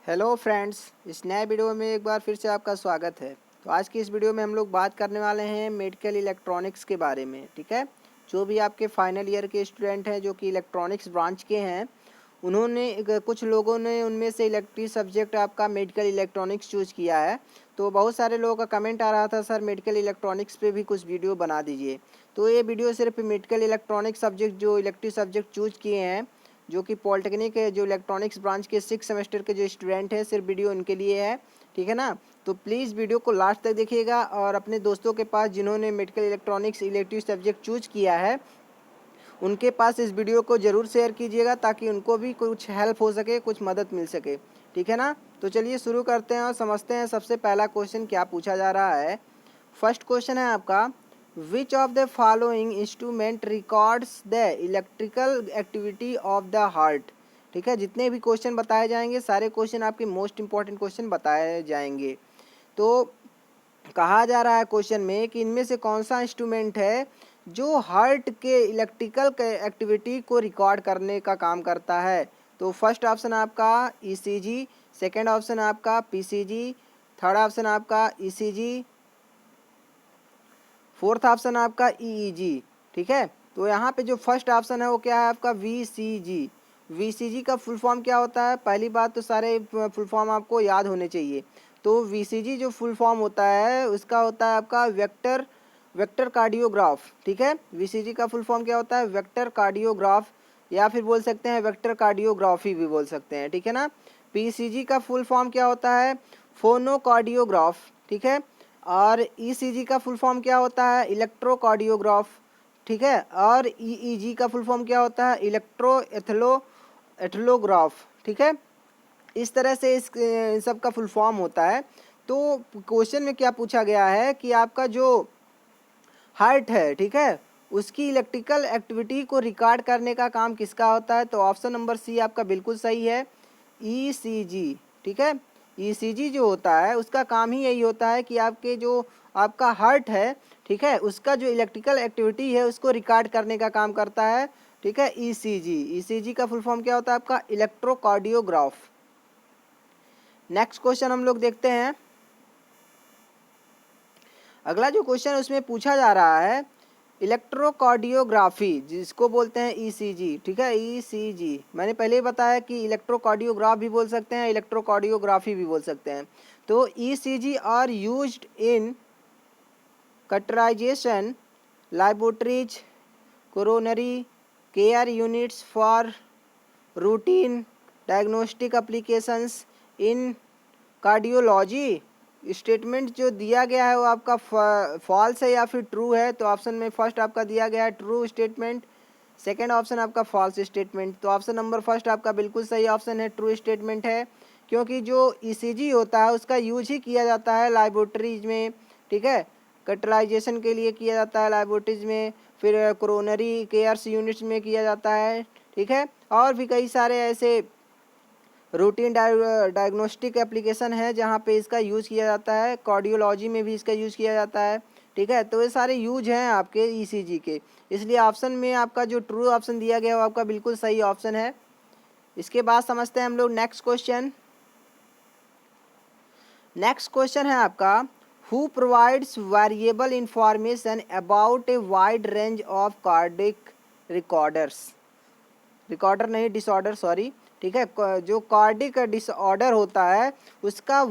Hello friends, इस नए video में एक बार फिर से आपका स्वागत है। तो आज की इस वीडियो में हम लोग बात करने वाले हैं मेडिकल इलेक्ट्रॉनिक्स के बारे में। ठीक है, जो भी आपके फाइनल ईयर के स्टूडेंट हैं जो कि इलेक्ट्रॉनिक्स ब्रांच के हैं, उन्होंने कुछ लोगों ने उनमें से इलेक्ट्रिक सब्जेक्ट आपका मेडिकल इलेक्ट्रॉनिक्स चूज़ किया है। तो बहुत सारे लोगों का कमेंट आ रहा था, सर मेडिकल इलेक्ट्रॉनिक्स पे भी कुछ वीडियो बना दीजिए। तो ये वीडियो सिर्फ मेडिकल इलेक्ट्रॉनिक्स सब्जेक्ट जो इलेक्ट्रिक सब्जेक्ट चूज़ किए हैं, जो कि पॉलिटेक्निक है, जो इलेक्ट्रॉनिक्स ब्रांच के 6 सेमेस्टर के जो स्टूडेंट हैं, सिर्फ वीडियो उनके लिए है। ठीक है ना। तो प्लीज़ वीडियो को लास्ट तक देखिएगा और अपने दोस्तों के पास जिन्होंने medical electronics elective subject choose किया है, उनके पास इस वीडियो को ज़रूर शेयर कीजिएगा ताकि उनको भी कुछ हेल्प हो सके, कुछ मदद मिल सके। ठीक है ना। तो चलिए शुरू करते हैं और समझते हैं सबसे पहला क्वेश्चन क्या पूछा जा रहा है। फर्स्ट क्वेश्चन है आपका, which of the following instrument records the electrical activity of the heart. ठीक है, जितने भी क्वेश्चन बताए जाएंगे सारे क्वेश्चन आपके मोस्ट इंपॉर्टेंट क्वेश्चन बताए जाएंगे। तो कहा जा रहा है क्वेश्चन में कि इनमें से कौन सा इंस्ट्रूमेंट है जो हार्ट के इलेक्ट्रिकल एक्टिविटी को रिकॉर्ड करने का काम करता है। तो फर्स्ट ऑप्शन आपका ईसीजी, सेकंड ऑप्शन आपका पीसीजी, थर्ड ऑप्शन आपका ईसीजी, फोर्थ ऑप्शन आपका ईईजी। ठीक है, तो यहाँ पे जो फर्स्ट ऑप्शन है वो क्या है आपका वीसीजी। वीसीजी का फुल फॉर्म क्या होता है? पहली बात तो सारे फुल फॉर्म आपको याद होने चाहिए। तो वीसीजी जो फुल फॉर्म होता है उसका होता है आपका वेक्टर वेक्टर कार्डियोग्राफ। ठीक है, वीसीजी का फुल फॉर्म क्या होता है? वेक्टर कार्डियोग्राफ, या फिर बोल सकते हैं वेक्टर कार्डियोग्राफी भी बोल सकते हैं। ठीक है ना। पीसीजी का फुल फॉर्म क्या होता है? फोनोकार्डियोग्राफ। ठीक है, और ईसीजी का फुल फॉर्म क्या होता है? इलेक्ट्रोकार्डियोग्राफ। ठीक है, और ईईजी का फुल फॉर्म क्या होता है? इलेक्ट्रो एथलोग्राफ। ठीक है, इस तरह से इन सब का फुल फॉर्म होता है। तो क्वेश्चन में क्या पूछा गया है कि आपका जो हार्ट है, ठीक है, उसकी इलेक्ट्रिकल एक्टिविटी को रिकॉर्ड करने का काम किसका होता है? तो ऑप्शन नंबर सी आपका बिल्कुल सही है, ईसीजी। ठीक है, ईसीजी जो होता है उसका काम ही यही होता है कि आपके जो आपका हार्ट है, ठीक है, उसका जो इलेक्ट्रिकल एक्टिविटी है उसको रिकॉर्ड करने का काम करता है। ठीक है, ईसीजी। ईसीजी का फुल फॉर्म क्या होता है आपका? इलेक्ट्रोकार्डियोग्राफ। नेक्स्ट क्वेश्चन हम लोग देखते हैं। अगला जो क्वेश्चन उसमें पूछा जा रहा है, इलेक्ट्रोकार्डियोग्राफी जिसको बोलते हैं ईसीजी। ठीक है, ईसीजी मैंने पहले ही बताया कि इलेक्ट्रोकार्डियोग्राफ भी बोल सकते हैं, इलेक्ट्रोकार्डियोग्राफी भी बोल सकते हैं। तो ECG are used in catheterization laboratories, coronary care units for routine diagnostic applications in cardiology. Statement जो दिया गया है वो आपका फॉल्स है या फिर ट्रू है? तो ऑप्शन में फर्स्ट आपका दिया गया है ट्रू स्टेटमेंट, सेकंड ऑप्शन आपका फॉल्स स्टेटमेंट। तो ऑप्शन नंबर फर्स्ट आपका बिल्कुल सही ऑप्शन है, ट्रू स्टेटमेंट है। क्योंकि जो ईसीजी होता है उसका यूज ही किया जाता है लैबोरेटरीज में। ठीक है, कटराइजेशन के लिए किया जाता है लैबोरेटरीज में, फिर कोरोनरी केयर्स यूनिट्स में किया जाता है। ठीक है, और भी कई सारे ऐसे रूटीन डायग्नोस्टिक एप्लीकेशन है जहाँ पे इसका यूज़ किया जाता है। कार्डियोलॉजी में भी इसका यूज़ किया जाता है। ठीक है, तो ये सारे यूज हैं आपके ईसीजी के, इसलिए ऑप्शन में आपका जो ट्रू ऑप्शन दिया गया वो आपका बिल्कुल सही ऑप्शन है। इसके बाद समझते हैं हम लोग नेक्स्ट क्वेश्चन। नेक्स्ट क्वेश्चन है आपका, who provides variable information about a wide range of cardiac recorders. Recorder नहीं, डिसऑर्डर, सॉरी। ठीक है, जो कार्डिक डिसऑर्डर होता है उसका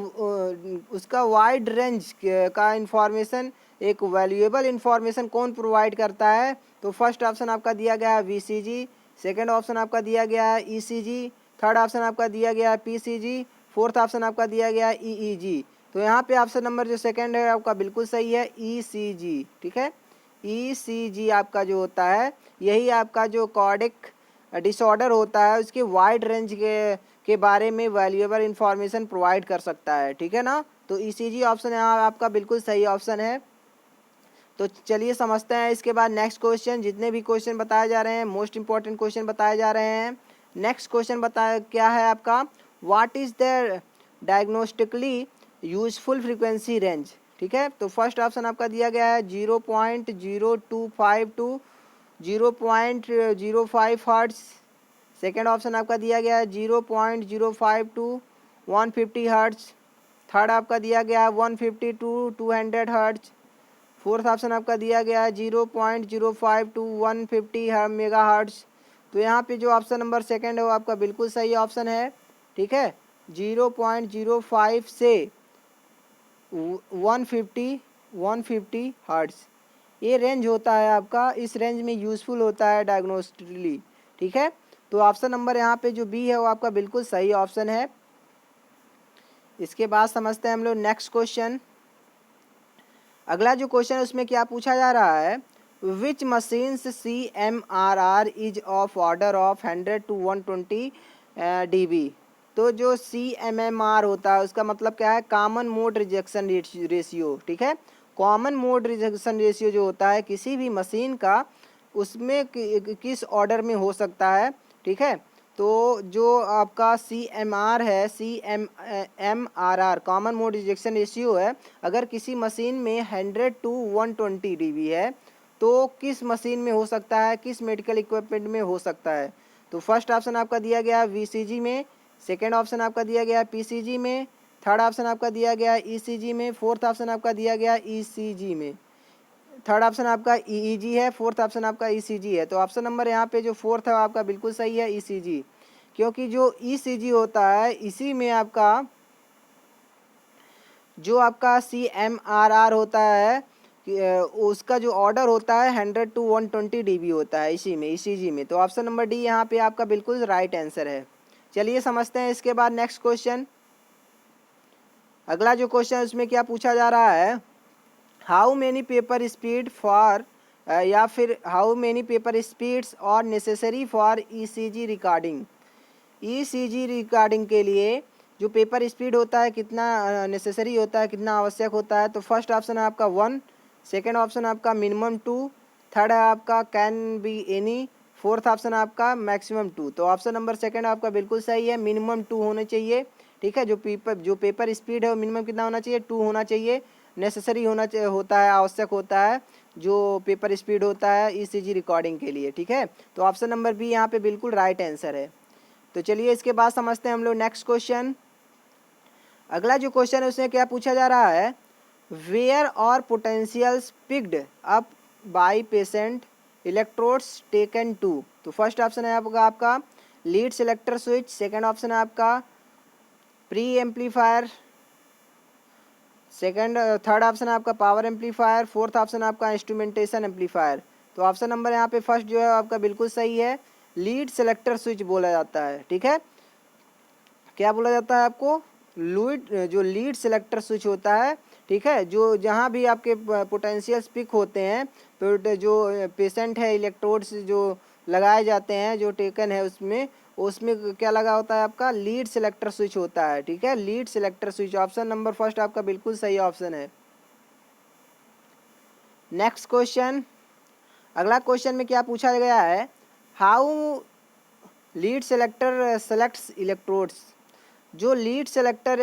वाइड रेंज का इंफॉर्मेशन, एक वैल्यूएबल इंफॉर्मेशन कौन प्रोवाइड करता है? तो फर्स्ट ऑप्शन आपका दिया गया है वीसीजी, सेकंड ऑप्शन आपका दिया गया है ईसीजी, थर्ड ऑप्शन आपका दिया गया है पीसीजी, फोर्थ ऑप्शन आपका दिया गया है ईईजी। तो यहाँ पे ऑप्शन नंबर जो सेकंड है आपका बिल्कुल सही है, ईसीजी। ठीक है, ईसीजी आपका जो होता है यही आपका जो कार्डिक डिसऑर्डर होता है उसके वाइड रेंज के बारे में वैल्यूएबल इंफॉर्मेशन प्रोवाइड कर सकता है। ठीक है ना। तो ईसीजी ऑप्शन यहाँ आपका बिल्कुल सही ऑप्शन है। तो चलिए समझते हैं इसके बाद नेक्स्ट क्वेश्चन। जितने भी क्वेश्चन बताए जा रहे हैं मोस्ट इंपॉर्टेंट क्वेश्चन बताए जा रहे हैं। नेक्स्ट क्वेश्चन बताया क्या है आपका, what is the diagnostically useful frequency range. ठीक है, तो फर्स्ट ऑप्शन आपका दिया गया है 0.0252 टू 0.05 हर्ट्ज। सेकेंड ऑप्शन आपका दिया गया है 0.05 टू 150 हर्ट्ज। थर्ड आपका दिया गया है 150 टू 200 हर्ट्ज। फोर्थ ऑप्शन आपका दिया गया है 0.05 टू 150 मेगा हर्ट्ज। तो यहाँ पे जो ऑप्शन नंबर सेकंड है वो आपका बिल्कुल सही ऑप्शन है, ठीक है। 0.05 से 150 हर्ट्ज ये रेंज होता है आपका, इस रेंज में यूज़फुल होता है डायग्नोस्टिकली, ठीक है। तो ऑप्शन नंबर यहाँ पे जो बी है वो आपका बिल्कुल सही ऑप्शन है। इसके बाद समझते हैं हम लोग नेक्स्ट क्वेश्चन। अगला जो क्वेश्चन है उसमें क्या पूछा जा रहा है, which machines CMRR is of order of 100 to 120 dB। तो जो CMMR होता है उसका मतलब क्या है, कॉमन मोड रिजेक्शन रेशियो, ठीक है। कॉमन मोड रिजेक्शन रेशियो जो होता है किसी भी मशीन का, उसमें किस ऑर्डर में हो सकता है, ठीक है। तो जो आपका CMR है, CMMRR common mode rejection ratio है, अगर किसी मशीन में 100 टू 120 dB है तो किस मशीन में हो सकता है, किस मेडिकल इक्विपमेंट में हो सकता है। तो फर्स्ट ऑप्शन आपका दिया गया है VCG में, सेकेंड ऑप्शन आपका दिया गया है PCG में, थर्ड ऑप्शन आपका दिया गया है ECG में, फोर्थ ऑप्शन आपका दिया गया है ECG में। थर्ड ऑप्शन आपका EEG है, फोर्थ ऑप्शन आपका ECG है। तो ऑप्शन नंबर यहाँ पे जो फोर्थ है आपका बिल्कुल सही है, ECG। क्योंकि जो ECG होता है इसी में आपका जो आपका CMRR होता है उसका जो ऑर्डर होता है 100 टू 120 dB होता है इसी में, ECG में। तो ऑप्शन नंबर डी यहाँ पे आपका बिल्कुल राइट आंसर है। चलिए समझते हैं इसके बाद नेक्स्ट क्वेश्चन। अगला जो क्वेश्चन उसमें क्या पूछा जा रहा है, how many paper speed for या फिर हाउ मेनी पेपर स्पीड्स और necessary for ECG recording. ECG recording के लिए जो पेपर स्पीड होता है कितना नेसेसरी होता है, कितना आवश्यक होता है। तो फर्स्ट ऑप्शन है आपका 1, सेकेंड ऑप्शन आपका मिनिमम 2, थर्ड है आपका can be any, fourth option आपका मैक्सिमम 2। तो ऑप्शन नंबर सेकेंड आपका बिल्कुल सही है, मिनिमम 2 होने चाहिए, ठीक है। जो पेपर स्पीड है वो मिनिमम कितना होना चाहिए, 2 होना चाहिए। नेसेसरी होता है, आवश्यक होता है जो पेपर स्पीड होता है ECG रिकॉर्डिंग के लिए, ठीक है। तो ऑप्शन नंबर बी यहाँ पे बिल्कुल राइट आंसर है। तो चलिए इसके बाद समझते हैं हम लोग नेक्स्ट क्वेश्चन। अगला जो क्वेश्चन है उसमें क्या पूछा जा रहा है, where are potentials picked up by patient electrodes taken to. तो फर्स्ट ऑप्शन है आपका lead selector switch, second option है आपका प्री एम्पलीफायर, थर्ड ऑप्शन है आपका पावर एम्पलीफायर, फोर्थ ऑप्शन आपका इंस्ट्रूमेंटेशन एम्पलीफायर। तो ऑप्शन नंबर यहाँ पे फर्स्ट जो है आपका बिल्कुल सही है, लीड सेलेक्टर स्विच बोला जाता है, ठीक है। क्या बोला जाता है आपको, लीड सेलेक्टर स्विच होता है, ठीक है। जो जहाँ भी आपके पोटेंशियल पिक होते हैं तो जो पेशेंट है इलेक्ट्रोड्स जो लगाए जाते हैं जो टेकन है उसमें क्या लगा होता है आपका लीड सेलेक्टर स्विच होता है, ठीक है। Lead selector switch option number first आपका बिल्कुल सही ऑप्शन है। नेक्स्ट क्वेश्चन, अगला क्वेश्चन में क्या पूछा गया है, how lead selector selects electrodes. जो लीड सेलेक्टर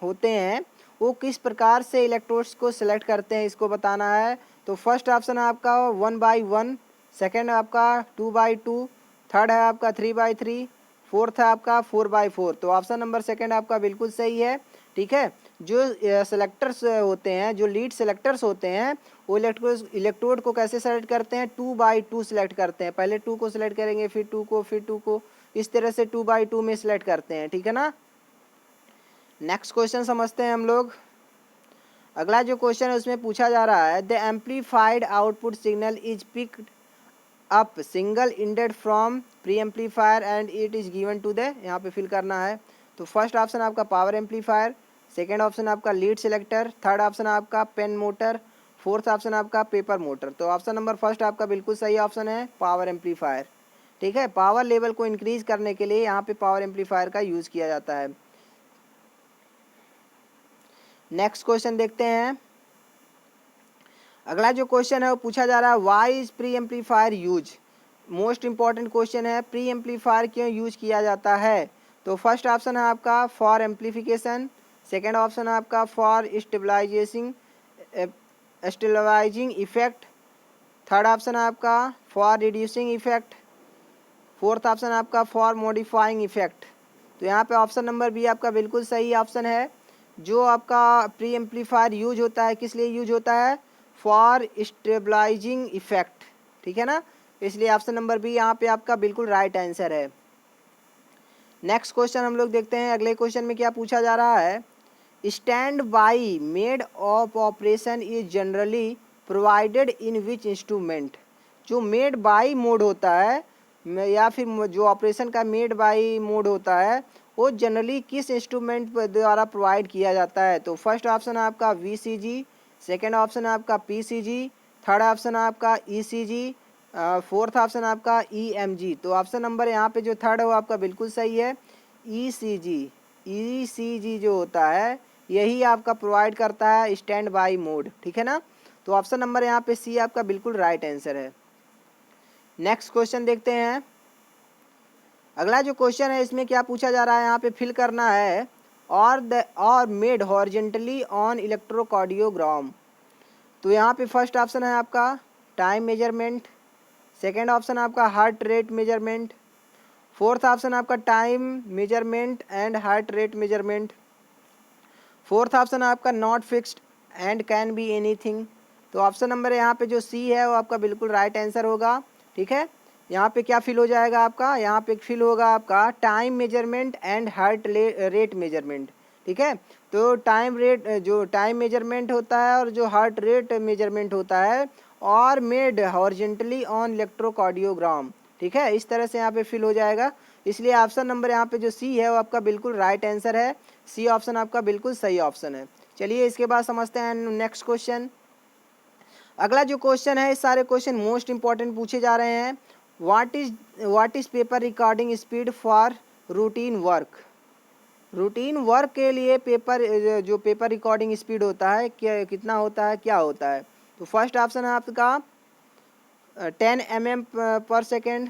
होते हैं वो किस प्रकार से इलेक्ट्रोड्स को सिलेक्ट करते हैं इसको बताना है। तो फर्स्ट ऑप्शन है आपका 1/1, सेकेंड है आपका 2/2, थर्ड है आपका 3/3, फोर्थ है आपका 4/4। तो ऑप्शन नंबर सेकेंड आपका बिल्कुल सही है, ठीक है। जो सेलेक्टर्स होते हैं, जो लीड सेलेक्टर्स होते हैं वो इलेक्ट्रोड को कैसे सेलेक्ट करते हैं, 2/2 सेलेक्ट करते हैं। पहले 2 को सिलेक्ट करेंगे, फिर 2 को, फिर 2 को, इस तरह से 2/2 में सिलेक्ट करते हैं, ठीक है ना। नेक्स्ट क्वेश्चन समझते हैं हम लोग। अगला जो क्वेश्चन है उसमें पूछा जा रहा है, the amplified output signal is picked up single ended from pre amplifier and it is given to the, यहाँ पे फिल करना है। तो फर्स्ट ऑप्शन आपका पावर एम्पलीफायर, सेकेंड ऑप्शन आपका लीड सेलेक्टर, थर्ड ऑप्शन आपका पेन मोटर, फोर्थ ऑप्शन आपका पेपर मोटर। तो ऑप्शन नंबर फर्स्ट आपका बिल्कुल सही ऑप्शन है, पावर एम्पलीफायर, ठीक है। पावर लेवल को इंक्रीज करने के लिए यहाँ पे पावर एम्पलीफायर का यूज़ किया जाता है। नेक्स्ट क्वेश्चन देखते हैं। अगला जो क्वेश्चन है वो पूछा जा रहा है, why is pre amplifier use. Most important question है, प्री एम्पलीफायर क्यों यूज किया जाता है। तो फर्स्ट ऑप्शन है आपका फॉर एम्पलीफिकेशन, सेकेंड ऑप्शन है आपका for stabilising effect, third option है आपका for reducing effect, fourth option आपका फॉर मॉडिफाइंग इफेक्ट। तो यहाँ पे ऑप्शन नंबर बी आपका बिल्कुल सही ऑप्शन है। जो आपका प्री एम्पलीफायर यूज होता है किस लिए यूज होता है? फॉर स्टेबलाइजिंग इफेक्ट, ठीक है ना। इसलिए ऑप्शन नंबर बी यहाँ पे आपका बिल्कुल राइट आंसर है। नेक्स्ट क्वेश्चन हम लोग देखते हैं। अगले क्वेश्चन में क्या पूछा जा रहा है? Stand by made of operation is generally provided in which instrument? जो मेड बाई मोड होता है या फिर जो ऑपरेशन का मेड बाई मोड होता है वो जनरली किस इंस्ट्रूमेंट द्वारा प्रोवाइड किया जाता है? तो फर्स्ट ऑप्शन है आपका VCG, सेकेंड ऑप्शन है आपका PCG, थर्ड ऑप्शन है आपका ECG, फोर्थ ऑप्शन आपका EMG। तो ऑप्शन नंबर यहाँ पे जो थर्ड है वो आपका बिल्कुल सही है, ECG। ECG जो होता है यही आपका प्रोवाइड करता है स्टैंड बाई मोड, ठीक है ना। तो ऑप्शन नंबर यहाँ पे सी आपका बिल्कुल राइट आंसर है। नेक्स्ट क्वेश्चन देखते हैं। अगला जो क्वेश्चन है इसमें क्या पूछा जा रहा है? यहाँ पे फिल करना है और मेड हॉरिजेंटली ऑन इलेक्ट्रोकार्डियोग्राम। तो यहाँ पे फर्स्ट ऑप्शन है आपका टाइम मेजरमेंट, सेकेंड ऑप्शन आपका heart rate measurement, fourth option आपका time measurement and heart rate measurement, fourth option आपका not fixed and can be anything. तो ऑप्शन नंबर यहाँ पे जो सी है वो आपका बिल्कुल राइट आंसर होगा, ठीक है। यहाँ पे क्या फिल हो जाएगा आपका? यहाँ पे फिल होगा आपका time measurement and heart rate measurement, ठीक है। तो जो टाइम मेजरमेंट होता है और जो हार्ट रेट मेजरमेंट होता है और मेड हॉरिजेंटली ऑन इलेक्ट्रोकार्डियोग्राम, ठीक है, इस तरह से यहाँ पे फिल हो जाएगा। इसलिए ऑप्शन नंबर यहाँ पे जो सी है वो आपका बिल्कुल राइट आंसर है। सी ऑप्शन आपका बिल्कुल सही ऑप्शन है। चलिए इसके बाद समझते हैं नेक्स्ट क्वेश्चन। अगला जो क्वेश्चन है, सारे क्वेश्चन मोस्ट इंपॉर्टेंट पूछे जा रहे हैं। What is paper recording speed for routine work? Routine work के लिए जो पेपर रिकॉर्डिंग स्पीड होता है कितना होता है, क्या होता है? तो फर्स्ट ऑप्शन है आपका 10 mm पर सेकेंड,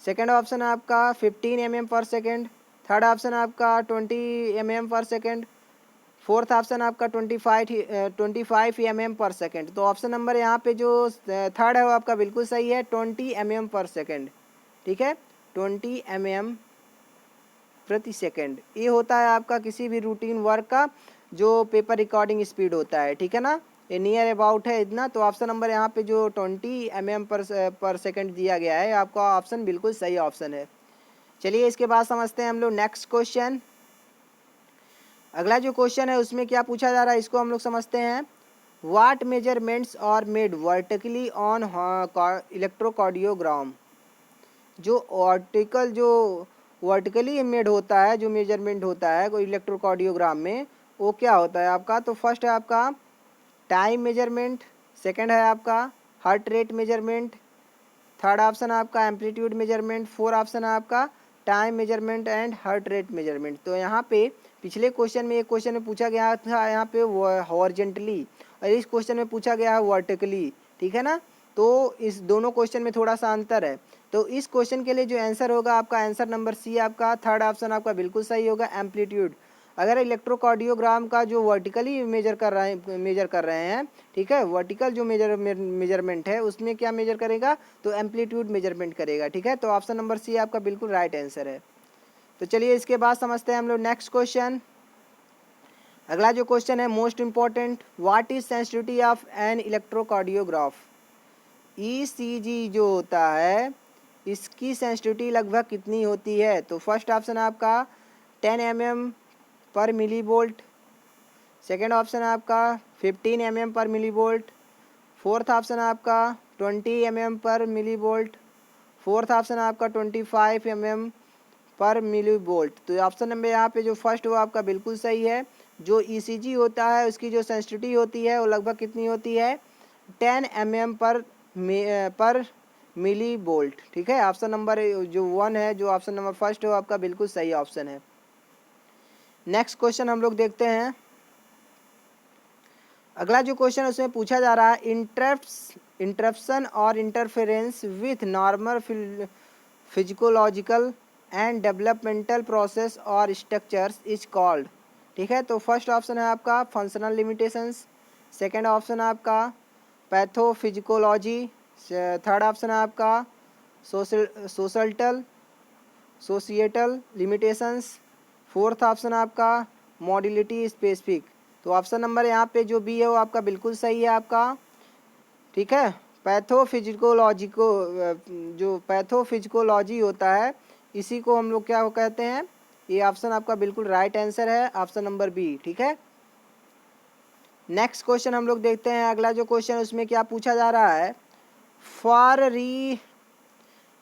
सेकेंड ऑप्शन है आपका 15 mm पर सेकेंड, थर्ड ऑप्शन है आपका 20 mm पर सेकेंड, फोर्थ ऑप्शन आपका 25 mm पर सेकेंड। तो ऑप्शन नंबर यहाँ पे जो थर्ड है वो आपका बिल्कुल सही है, 20 mm पर सेकेंड, ठीक है, 20 mm प्रति सेकेंड। ये होता है आपका किसी भी रूटीन वर्क का जो पेपर रिकॉर्डिंग स्पीड होता है, ठीक है ना। ये नियर अबाउट है इतना। तो ऑप्शन नंबर यहाँ पे जो 20 mm पर सेकेंड दिया गया है आपका ऑप्शन बिल्कुल सही ऑप्शन है। चलिए इसके बाद समझते हैं हम लोग नेक्स्ट क्वेश्चन। अगला जो क्वेश्चन है उसमें क्या पूछा जा रहा है इसको हम लोग समझते हैं। What measurements are made vertically on electrocardiogram? जो वर्टिकली मेड होता है, जो मेजरमेंट होता है कोई इलेक्ट्रोकार्डियोग्राम में, वो क्या होता है आपका? तो फर्स्ट है आपका टाइम मेजरमेंट, सेकंड है आपका heart rate measurement, third option आपका एम्पलीट्यूड मेजरमेंट, फोर ऑप्शन है आपका time measurement and heart rate measurement. तो यहाँ पे पिछले क्वेश्चन में एक क्वेश्चन में पूछा गया था यहाँ पे हॉरिजेंटली और इस क्वेश्चन में पूछा गया है वर्टिकली, ठीक है ना। तो इस दोनों क्वेश्चन में थोड़ा सा अंतर है। तो इस क्वेश्चन के लिए जो आंसर होगा आपका आंसर नंबर सी आपका थर्ड ऑप्शन आपका बिल्कुल सही होगा, एम्पलीट्यूड। अगर इलेक्ट्रोकार्डियोग्राम का जो वर्टिकली मेजर कर रहे हैं, ठीक है, वर्टिकल जो मेजरमेंट है उसमें क्या मेजर करेगा? तो एम्पलीट्यूड मेजरमेंट करेगा, ठीक है। तो ऑप्शन नंबर सी आपका बिल्कुल राइट आंसर है। तो चलिए इसके बाद समझते हैं हम लोग नेक्स्ट क्वेश्चन। अगला जो क्वेश्चन है most important, what is sensitivity of an electrocardiograph? ECG जो होता है इसकी सेंसिटिविटी लगभग कितनी होती है? तो फर्स्ट ऑप्शन है आपका 10 mm पर मिली वोल्ट, सेकेंड ऑप्शन है आपका 15 mm पर मिली वोल्ट, फोर्थ ऑप्शन है आपका 20 mm पर मिली वोल्ट, फोर्थ ऑप्शन है आपका 25 mm पर मिली वोल्ट। तो ऑप्शन नंबर यहाँ पे जो फर्स्ट वो आपका बिल्कुल सही है। जो ECG होता है उसकी जो सेंसिटिविटी होती है वो लगभग कितनी होती है? 10 mm पर मिली वोल्ट, ठीक है। ऑप्शन नंबर जो वन है, जो ऑप्शन नंबर फर्स्ट है वो आपका बिल्कुल सही ऑप्शन है। नेक्स्ट क्वेश्चन हम लोग देखते हैं। अगला जो क्वेश्चन है उसमें पूछा जा रहा है इंटरप्शन और interference with normal physiological and developmental process और स्ट्रक्चर्स इज कॉल्ड, ठीक है। तो फर्स्ट ऑप्शन है आपका फंक्शनल लिमिटेशंस, सेकंड ऑप्शन है आपका पैथोफिजिकोलॉजी, थर्ड ऑप्शन है आपका सोशलटल, सोशिएटल लिमिटेशंस, फोर्थ ऑप्शन आपका मॉडिलिटी स्पेसिफिक। तो ऑप्शन नंबर यहाँ पे जो बी है वो आपका बिल्कुल सही है आपका, ठीक है। पैथोफिजिकोलॉजी को जो पैथोफिजिकोलॉजी होता है इसी को हम लोग क्या कहते हैं, ये ऑप्शन आपका बिल्कुल राइट आंसर है, ऑप्शन नंबर बी, ठीक है। नेक्स्ट क्वेश्चन हम लोग देखते हैं। अगला जो क्वेश्चन उसमें क्या पूछा जा रहा है, for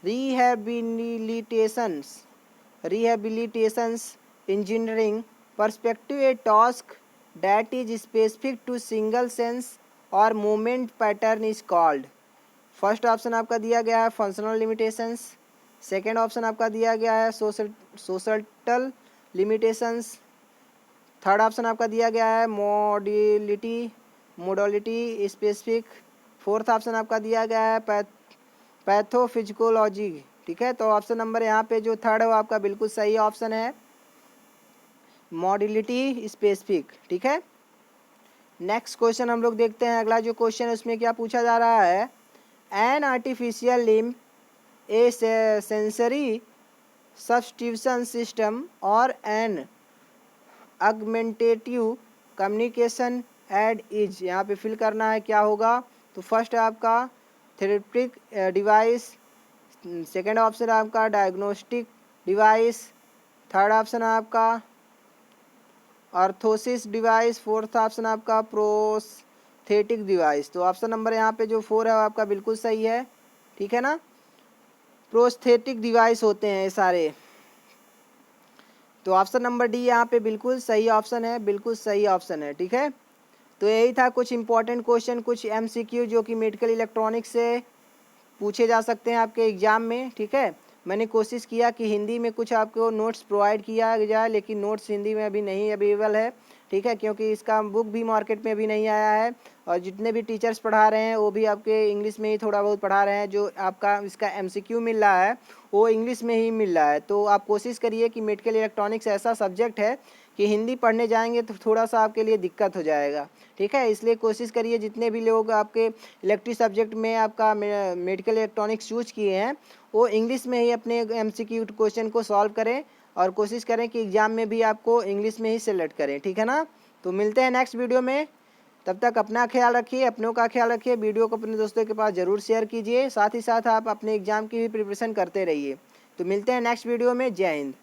rehabilitations engineering perspective a task that is specific to single sense और movement pattern is called। First option आपका दिया गया है फंक्शनल लिमिटेशंस, सेकेंड ऑप्शन आपका दिया गया है सोशल लिमिटेशंस, थर्ड ऑप्शन आपका दिया गया है मोडलिटी स्पेसिफिक, फोर्थ ऑप्शन आपका दिया गया है पैथोफिजिकोलॉजी, ठीक है। तो ऑप्शन नंबर यहाँ पे जो थर्ड है वो आपका बिल्कुल सही ऑप्शन है, मॉडिलिटी स्पेसिफिक, ठीक है। नेक्स्ट क्वेश्चन हम लोग देखते हैं। अगला जो क्वेश्चन है उसमें क्या पूछा जा रहा है, an artificial limb A sensory substitution system और एन अगमेंटेटिव कम्युनिकेशन एड इज, यहाँ पे फिल करना है क्या होगा। तो फर्स्ट है आपका थेरेप्टिक डिवाइस, सेकेंड ऑप्शन आपका डायग्नोस्टिक डिवाइस, थर्ड ऑप्शन आपका ऑर्थोसिस डिवाइस, फोर्थ ऑप्शन आपका प्रोस्थेटिक डिवाइस। तो ऑप्शन नंबर यहाँ पे जो 4 है वो आपका बिल्कुल सही है, ठीक है ना। प्रोस्थेटिक डिवाइस होते हैं ये सारे। तो ऑप्शन नंबर डी यहाँ पे बिल्कुल सही ऑप्शन है, बिल्कुल सही ऑप्शन है, ठीक है। तो यही था कुछ इंपॉर्टेंट क्वेश्चन, कुछ एमसीक्यू जो कि मेडिकल इलेक्ट्रॉनिक्स से पूछे जा सकते हैं आपके एग्ज़ाम में, ठीक है। मैंने कोशिश किया कि हिंदी में कुछ आपको नोट्स प्रोवाइड किया जाए, लेकिन नोट्स हिंदी में अभी नहीं अवेलेबल है, ठीक है, क्योंकि इसका बुक भी मार्केट में अभी नहीं आया है। और जितने भी टीचर्स पढ़ा रहे हैं वो भी आपके इंग्लिश में ही थोड़ा बहुत पढ़ा रहे हैं, जो आपका इसका एमसीक्यू मिल रहा है वो इंग्लिश में ही मिल रहा है। तो आप कोशिश करिए कि मेडिकल इलेक्ट्रॉनिक्स ऐसा सब्जेक्ट है कि हिंदी पढ़ने जाएंगे तो थोड़ा सा आपके लिए दिक्कत हो जाएगा, ठीक है। इसलिए कोशिश करिए जितने भी लोग आपके इलेक्टिव सब्जेक्ट में आपका मेडिकल इलेक्ट्रॉनिक्स चूज किए हैं वो इंग्लिश में ही अपने एमसीक्यू क्वेश्चन को सॉल्व करें और कोशिश करें कि एग्ज़ाम में भी आपको इंग्लिश में ही सेलेक्ट करें, ठीक है ना। तो मिलते हैं नेक्स्ट वीडियो में, तब तक अपना ख्याल रखिए, अपनों का ख्याल रखिए। वीडियो को अपने दोस्तों के पास ज़रूर शेयर कीजिए, साथ ही साथ आप अपने एग्ज़ाम की भी प्रिपरेशन करते रहिए। तो मिलते हैं नेक्स्ट वीडियो में, जय हिंद।